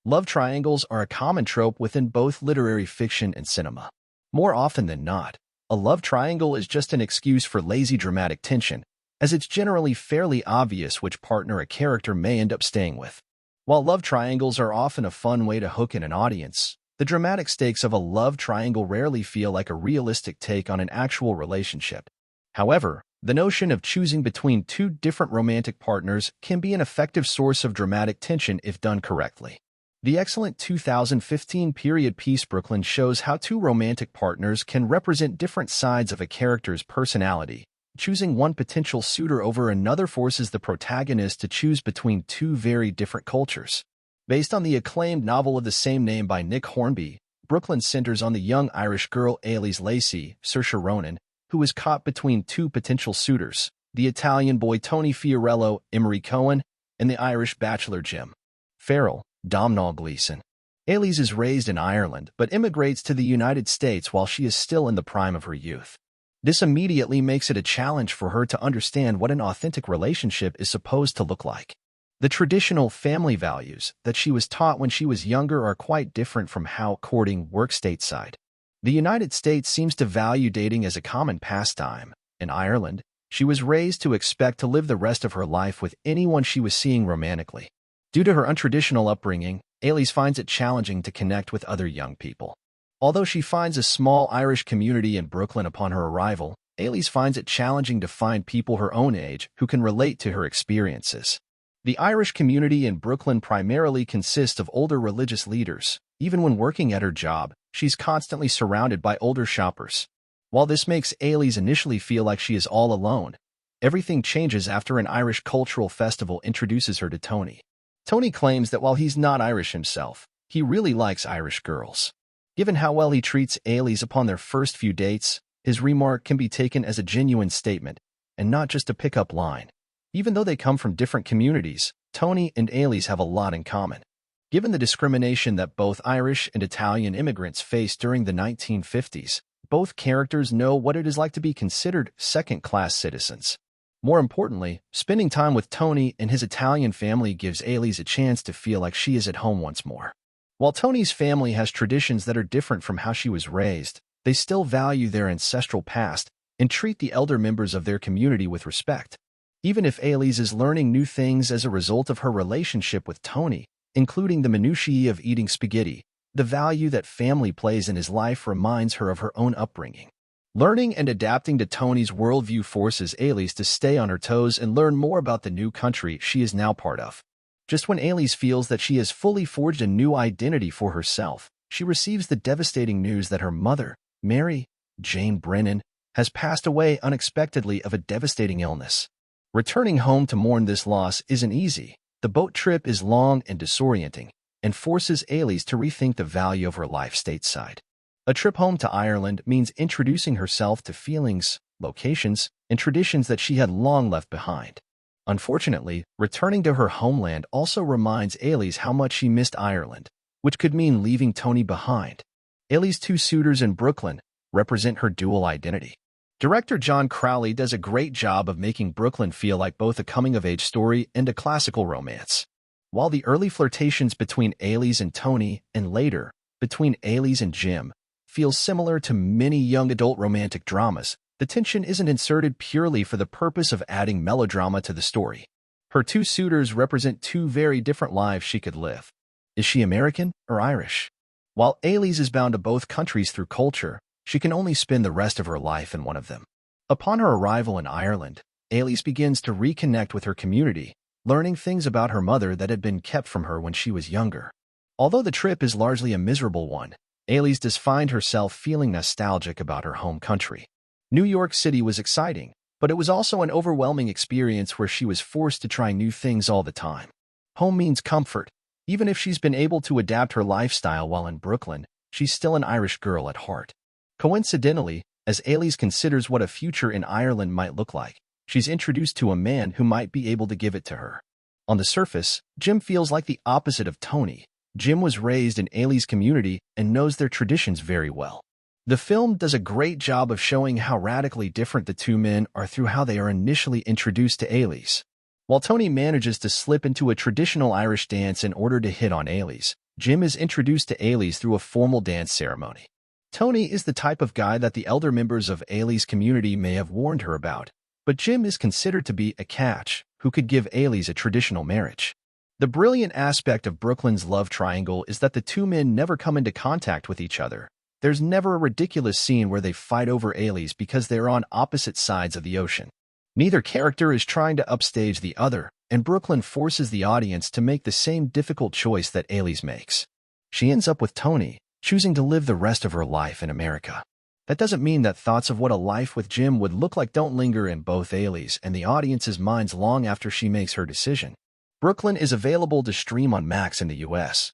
Love triangles are a common trope within both literary fiction and cinema. More often than not, a love triangle is just an excuse for lazy dramatic tension, as it's generally fairly obvious which partner a character may end up staying with. While love triangles are often a fun way to hook in an audience, the dramatic stakes of a love triangle rarely feel like a realistic take on an actual relationship. However, the notion of choosing between two different romantic partners can be an effective source of dramatic tension if done correctly. The excellent 2015 period piece Brooklyn shows how two romantic partners can represent different sides of a character's personality. Choosing one potential suitor over another forces the protagonist to choose between two very different cultures. Based on the acclaimed novel of the same name by Nick Hornby, Brooklyn centers on the young Irish girl Ailís Lacey, Saoirse Ronan, who is caught between two potential suitors, the Italian boy Tony Fiorello, Emery Cohen, and the Irish bachelor Jim Farrell, Domhnall Gleeson. Ailís is raised in Ireland but immigrates to the United States while she is still in the prime of her youth. This immediately makes it a challenge for her to understand what an authentic relationship is supposed to look like. The traditional family values that she was taught when she was younger are quite different from how courting works stateside. The United States seems to value dating as a common pastime. In Ireland, she was raised to expect to live the rest of her life with anyone she was seeing romantically. Due to her untraditional upbringing, Ailís finds it challenging to connect with other young people. Although she finds a small Irish community in Brooklyn upon her arrival, Ailís finds it challenging to find people her own age who can relate to her experiences. The Irish community in Brooklyn primarily consists of older religious leaders. Even when working at her job, she's constantly surrounded by older shoppers. While this makes Ailís initially feel like she is all alone, everything changes after an Irish cultural festival introduces her to Tony. Tony claims that while he's not Irish himself, he really likes Irish girls. Given how well he treats Ailís upon their first few dates, his remark can be taken as a genuine statement, and not just a pickup line. Even though they come from different communities, Tony and Ailís have a lot in common. Given the discrimination that both Irish and Italian immigrants faced during the 1950s, both characters know what it is like to be considered second-class citizens. More importantly, spending time with Tony and his Italian family gives Ailís a chance to feel like she is at home once more. While Tony's family has traditions that are different from how she was raised, they still value their ancestral past and treat the elder members of their community with respect. Even if Ailís is learning new things as a result of her relationship with Tony, including the minutiae of eating spaghetti, the value that family plays in his life reminds her of her own upbringing. Learning and adapting to Tony's worldview forces Ailís to stay on her toes and learn more about the new country she is now part of. Just when Ailís feels that she has fully forged a new identity for herself, she receives the devastating news that her mother, Mary Jane Brennan, has passed away unexpectedly of a devastating illness. Returning home to mourn this loss isn't easy. The boat trip is long and disorienting, and forces Ailís to rethink the value of her life stateside. A trip home to Ireland means introducing herself to feelings, locations, and traditions that she had long left behind. Unfortunately, returning to her homeland also reminds Ailís how much she missed Ireland, which could mean leaving Tony behind. Ailís' two suitors in Brooklyn represent her dual identity. Director John Crowley does a great job of making Brooklyn feel like both a coming-of-age story and a classical romance. While the early flirtations between Ailís and Tony, and later, between Ailís and Jim, feels similar to many young adult romantic dramas, the tension isn't inserted purely for the purpose of adding melodrama to the story. Her two suitors represent two very different lives she could live. Is she American or Irish? While Ailís is bound to both countries through culture, she can only spend the rest of her life in one of them. Upon her arrival in Ireland, Ailís begins to reconnect with her community, learning things about her mother that had been kept from her when she was younger. Although the trip is largely a miserable one, Ailís does find herself feeling nostalgic about her home country. New York City was exciting, but it was also an overwhelming experience where she was forced to try new things all the time. Home means comfort. Even if she's been able to adapt her lifestyle while in Brooklyn, she's still an Irish girl at heart. Coincidentally, as Ailís considers what a future in Ireland might look like, she's introduced to a man who might be able to give it to her. On the surface, Jim feels like the opposite of Tony. Jim was raised in Ailís' community and knows their traditions very well. The film does a great job of showing how radically different the two men are through how they are initially introduced to Ailís. While Tony manages to slip into a traditional Irish dance in order to hit on Ailís, Jim is introduced to Ailey's through a formal dance ceremony. Tony is the type of guy that the elder members of Ailey's community may have warned her about, but Jim is considered to be a catch who could give Ailey's a traditional marriage. The brilliant aspect of Brooklyn's love triangle is that the two men never come into contact with each other. There's never a ridiculous scene where they fight over Ailey's because they're on opposite sides of the ocean. Neither character is trying to upstage the other, and Brooklyn forces the audience to make the same difficult choice that Ailey's makes. She ends up with Tony, choosing to live the rest of her life in America. That doesn't mean that thoughts of what a life with Jim would look like don't linger in both Ailey's and the audience's minds long after she makes her decision. Brooklyn is available to stream on Max in the US.